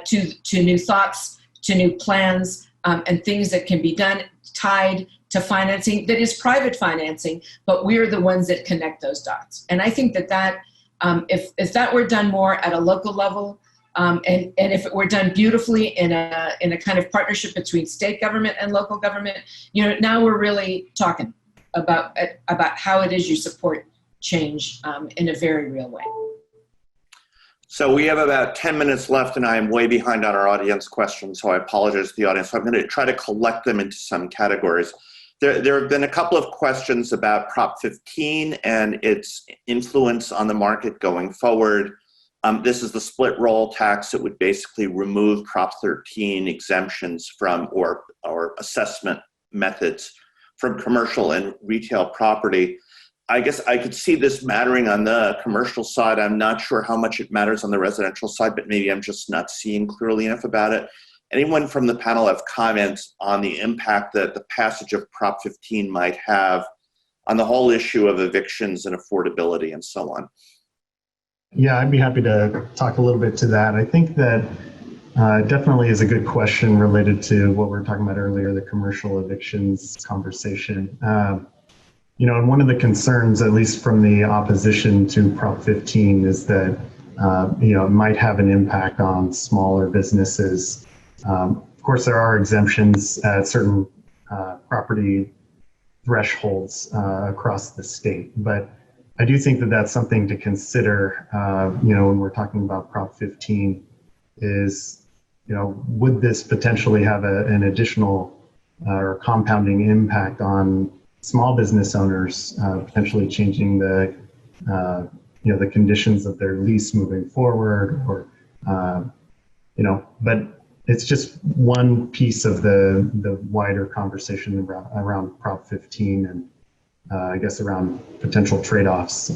to new thoughts, to new plans, and things that can be done tied to financing that is private financing, but we're the ones that connect those dots. And I think that if that were done more at a local level, and if it were done beautifully in a kind of partnership between state government and local government, now we're really talking about how it is you support change in a very real way. So we have about 10 minutes left and I am way behind on our audience questions, so I apologize to the audience. So I'm going to try to collect them into some categories. There have been a couple of questions about Prop 15 and its influence on the market going forward. This is the split roll tax that would basically remove Prop 13 exemptions from or assessment methods from commercial and retail property. I guess I could see this mattering on the commercial side. I'm not sure how much it matters on the residential side, but maybe I'm just not seeing clearly enough about it. Anyone from the panel have comments on the impact that the passage of Prop 15 might have on the whole issue of evictions and affordability and so on? Yeah, I'd be happy to talk a little bit to that. I think that definitely is a good question related to what we were talking about earlier, the commercial evictions conversation. And one of the concerns, at least from the opposition to Prop 15, is that it might have an impact on smaller businesses. Of course, there are exemptions at certain property thresholds across the state, but I do think that that's something to consider, when we're talking about Prop 15 is, would this potentially have an additional or compounding impact on small business owners, potentially changing the the conditions of their lease moving forward, or but it's just one piece of the wider conversation around Prop 15 and I guess around potential trade-offs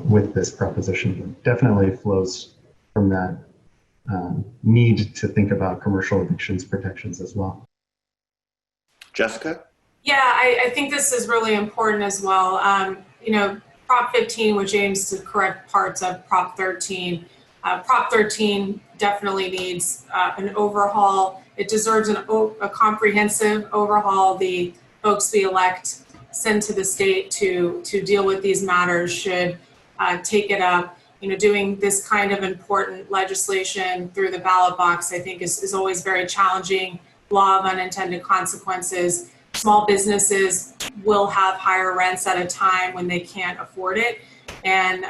with this proposition. It definitely flows from that need to think about commercial evictions protections as well. Jessica? Yeah, I think this is really important as well. Prop 15, which aims to correct parts of Prop 13. Prop 13 definitely needs an overhaul. It deserves a comprehensive overhaul. The folks we elect send to the state to deal with these matters should take it up. Doing this kind of important legislation through the ballot box, I think is always very challenging. Law of unintended consequences. Small businesses will have higher rents at a time when they can't afford it. And,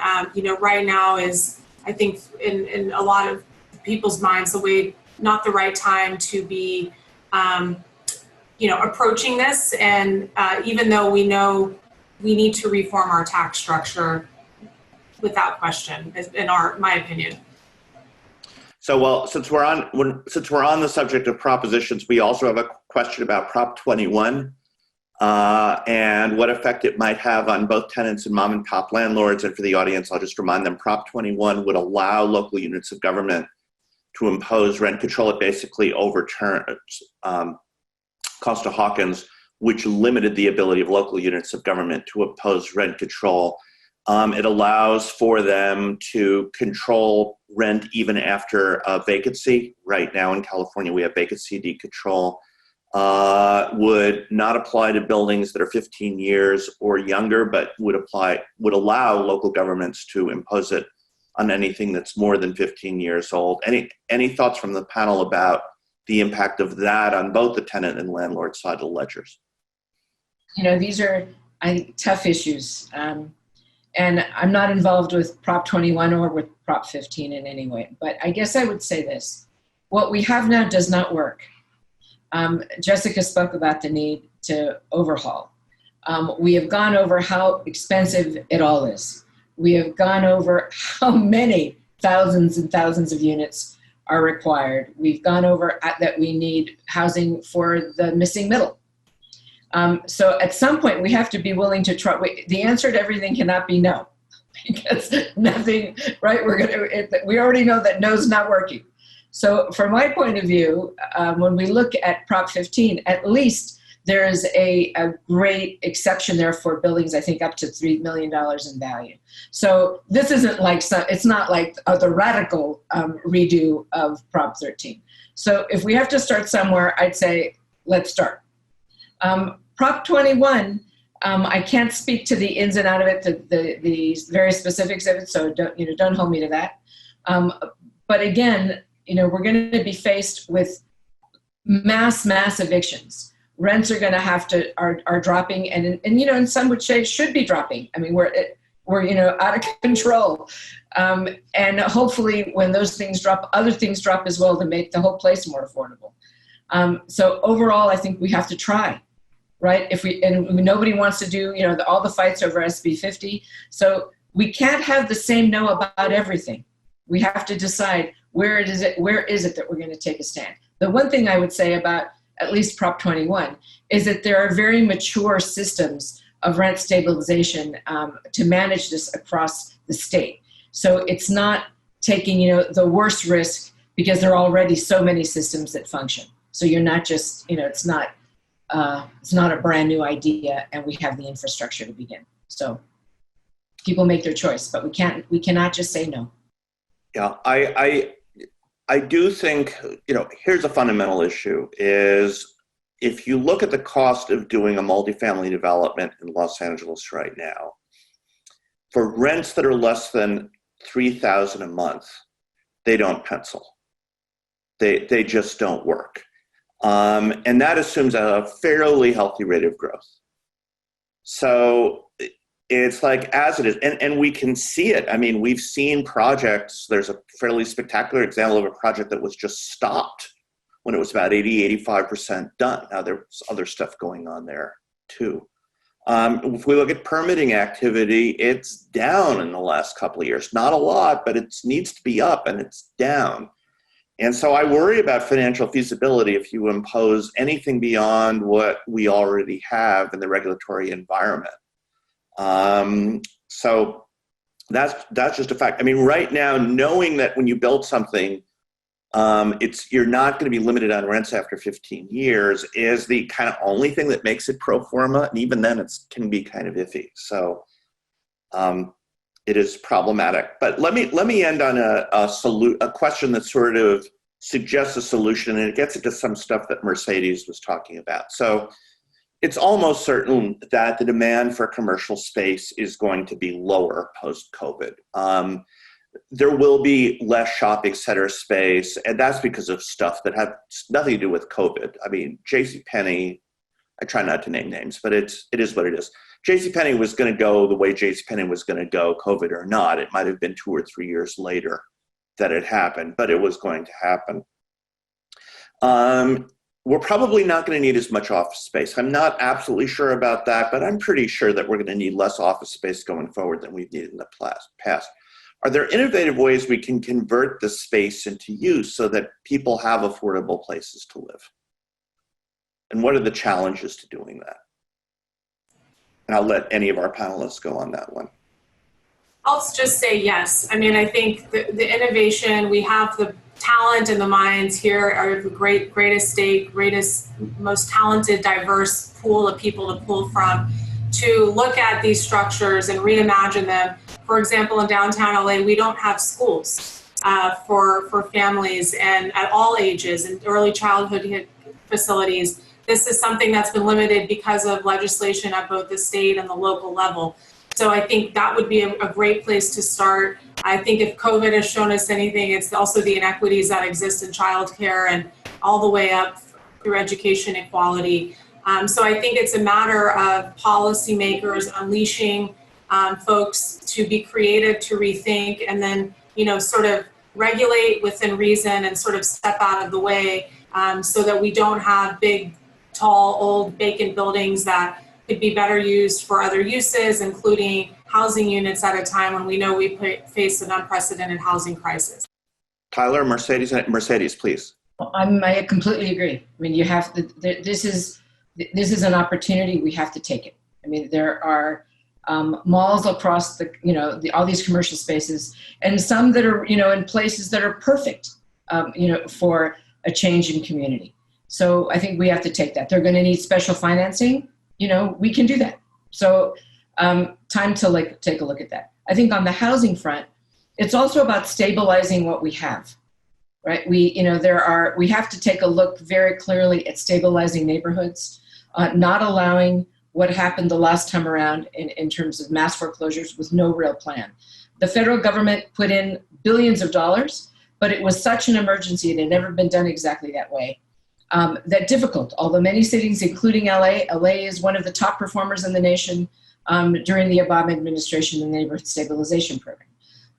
right now is, I think, in a lot of people's minds, not the right time to be, approaching this. And even though we know we need to reform our tax structure without question, in my opinion. So, well, since we're on the subject of propositions, we also have a question about Prop 21 and what effect it might have on both tenants and mom and pop landlords. And for the audience, I'll just remind them, Prop 21 would allow local units of government to impose rent control. It basically overturns Costa-Hawkins, which limited the ability of local units of government to impose rent control. It allows for them to control rent even after a vacancy. Right now in California, we have vacancy decontrol. Would not apply to buildings that are 15 years or younger, but would allow local governments to impose it on anything that's more than 15 years old. Any thoughts from the panel about the impact of that on both the tenant and landlord side of the ledgers? These are, I think, tough issues. And I'm not involved with Prop 21 or with Prop 15 in any way. But I guess I would say this. What we have now does not work. Jessica spoke about the need to overhaul. We have gone over how expensive it all is. We have gone over how many thousands and thousands of units are required. We've gone over that we need housing for the missing middle. So at some point we have to be willing to try. The answer to everything cannot be no, because nothing, right? We already know that no's not working. So from my point of view, when we look at Prop 15, at least there is a great exception there for buildings, I think up to $3 million in value. So this isn't like, it's not like the radical redo of Prop 13. So if we have to start somewhere, I'd say, let's start. Prop 21, I can't speak to the ins and out of it, the very specifics of it, so don't hold me to that. But again, we're going to be faced with mass evictions. Rents are going to are dropping, and in some would say should be dropping. I mean, we're out of control, and hopefully when those things drop, other things drop as well to make the whole place more affordable. So overall, I think we have to try. Right? Nobody wants to do, all the fights over SB 50. So we can't have the same no about everything. We have to decide where is it that we're going to take a stand. The one thing I would say about at least Prop 21 is that there are very mature systems of rent stabilization to manage this across the state. So it's not taking, the worst risk because there are already so many systems that function. So you're not just, it's not a brand new idea, and we have the infrastructure to begin. So people make their choice, but we cannot just say no. Yeah, I do think, here's a fundamental issue is if you look at the cost of doing a multifamily development in Los Angeles right now, for rents that are less than $3,000 a month, they don't pencil. They just don't work. And that assumes a fairly healthy rate of growth. So it's like as it is, and we can see it. I mean, we've seen projects. There's a fairly spectacular example of a project that was just stopped when it was about 85% done. Now there's other stuff going on there too. If we look at permitting activity, it's down in the last couple of years. Not a lot, but it needs to be up, and it's down. And so I worry about financial feasibility if you impose anything beyond what we already have in the regulatory environment. So that's just a fact. I mean, right now, knowing that when you build something, you're not going to be limited on rents after 15 years is the kind of only thing that makes it pro forma, and even then, it can be kind of iffy. So it is problematic. But let me end on a question that sort of suggests a solution, and it gets into some stuff that Mercedes was talking about. So it's almost certain that the demand for commercial space is going to be lower post-COVID. There will be less shopping center space, and that's because of stuff that had nothing to do with COVID. I mean, JCPenney, I try not to name names, but it is what it is. JCPenney was going to go the way JCPenney was going to go, COVID or not. It might have been 2 or 3 years later that it happened, but it was going to happen. We're probably not going to need as much office space. I'm not absolutely sure about that, but I'm pretty sure that we're going to need less office space going forward than we've needed in the past. Are there innovative ways we can convert the space into use so that people have affordable places to live? And what are the challenges to doing that? And I'll let any of our panelists go on that one. I'll just say yes. I mean, I think the innovation, we have the talent and the minds here are the greatest state, most talented, diverse pool of people to pull from to look at these structures and reimagine them. For example, in downtown LA, we don't have schools for families and at all ages and early childhood facilities. This is something that's been limited because of legislation at both the state and the local level. So I think that would be a great place to start. I think if COVID has shown us anything, it's also the inequities that exist in childcare and all the way up through education equality. So I think it's a matter of policymakers unleashing folks to be creative, to rethink, and then, sort of regulate within reason and sort of step out of the way so that we don't have big, tall, old, vacant buildings that could be better used for other uses, including housing units at a time when we know we face an unprecedented housing crisis. Tyler, Mercedes, please. I completely agree. I mean, you have to, this is an opportunity. We have to take it. I mean, there are malls across all these commercial spaces, and some that are, in places that are perfect, for a change in community. So I think we have to take that. They're going to need special financing. We can do that. So time to take a look at that. I think on the housing front, it's also about stabilizing what we have, right? We have to take a look very clearly at stabilizing neighborhoods, not allowing what happened the last time around in terms of mass foreclosures with no real plan. The federal government put in billions of dollars, but it was such an emergency, it had never been done exactly that way. That difficult, although many cities, including LA is one of the top performers in the nation during the Obama administration in the neighborhood stabilization program.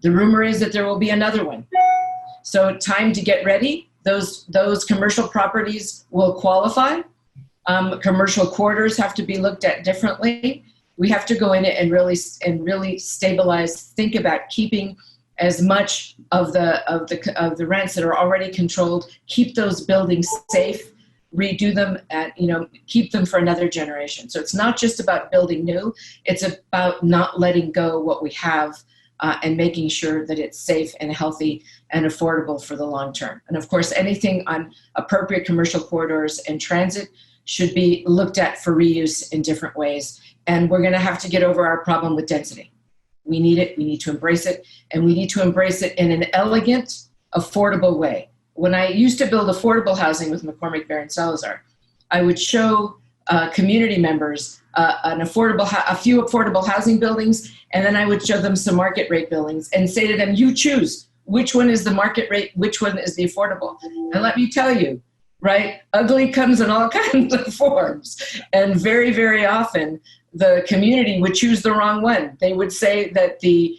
The rumor is that there will be another one. So time to get ready. Those commercial properties will qualify. Commercial quarters have to be looked at differently. We have to go in and really stabilize, think about keeping as much of the rents that are already controlled, keep those buildings safe, redo them, keep them for another generation. So it's not just about building new, it's about not letting go what we have and making sure that it's safe and healthy and affordable for the long term. And of course, anything on appropriate commercial corridors and transit should be looked at for reuse in different ways. And we're gonna have to get over our problem with density. We need it, we need to embrace it, and we need to embrace it in an elegant, affordable way. When I used to build affordable housing with McCormick, Baron, Salazar, I would show community members a few affordable housing buildings, and then I would show them some market rate buildings and say to them, you choose which one is the market rate, which one is the affordable. And let me tell you, right, ugly comes in all kinds of forms. And very, very often, the community would choose the wrong one. They would say that the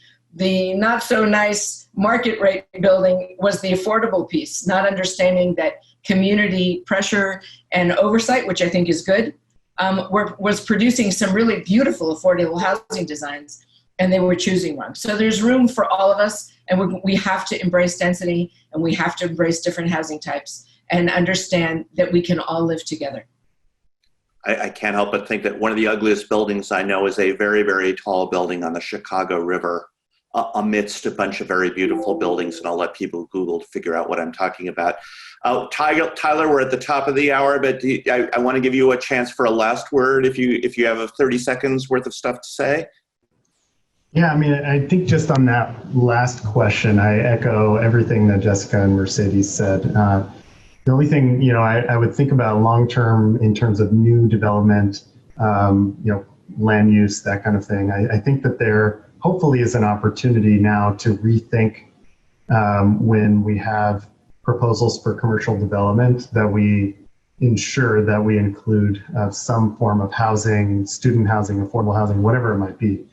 not so nice market rate building was the affordable piece, not understanding that community pressure and oversight, which I think is good, was producing some really beautiful affordable housing designs, and they were choosing wrong. So there's room for all of us, and we have to embrace density, and we have to embrace different housing types and understand that we can all live together. I can't help but think that one of the ugliest buildings I know is a very, very tall building on the Chicago River amidst a bunch of very beautiful buildings. And I'll let people Google to figure out what I'm talking about. Tyler, we're at the top of the hour, but I want to give you a chance for a last word if you have 30 seconds worth of stuff to say. Yeah, I mean, I think just on that last question, I echo everything that Jessica and Mercedes said. The only thing, I would think about long-term in terms of new development, land use, that kind of thing. I think that there hopefully is an opportunity now to rethink when we have proposals for commercial development that we ensure that we include some form of housing, student housing, affordable housing, whatever it might be.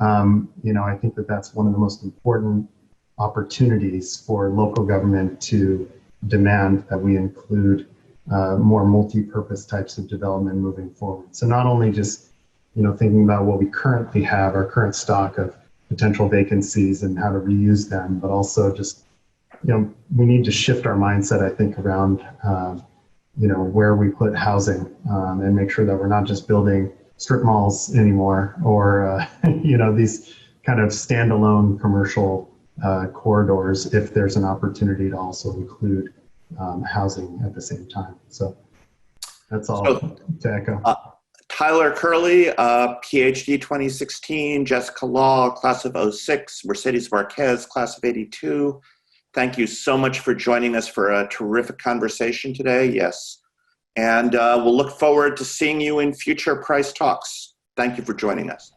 I think that that's one of the most important opportunities for local government to demand that we include more multi-purpose types of development moving forward. So not only just, thinking about what we currently have, our current stock of potential vacancies and how to reuse them, but also just, we need to shift our mindset, I think, around, where we put housing and make sure that we're not just building strip malls anymore or, these kind of standalone commercial corridors if there's an opportunity to also include housing at the same time. So that's all to echo. Tyler Curley, PhD 2016, Jessica Law, class of 06, Mercedes Marquez, class of 82. Thank you so much for joining us for a terrific conversation today. Yes. And we'll look forward to seeing you in future Price Talks. Thank you for joining us.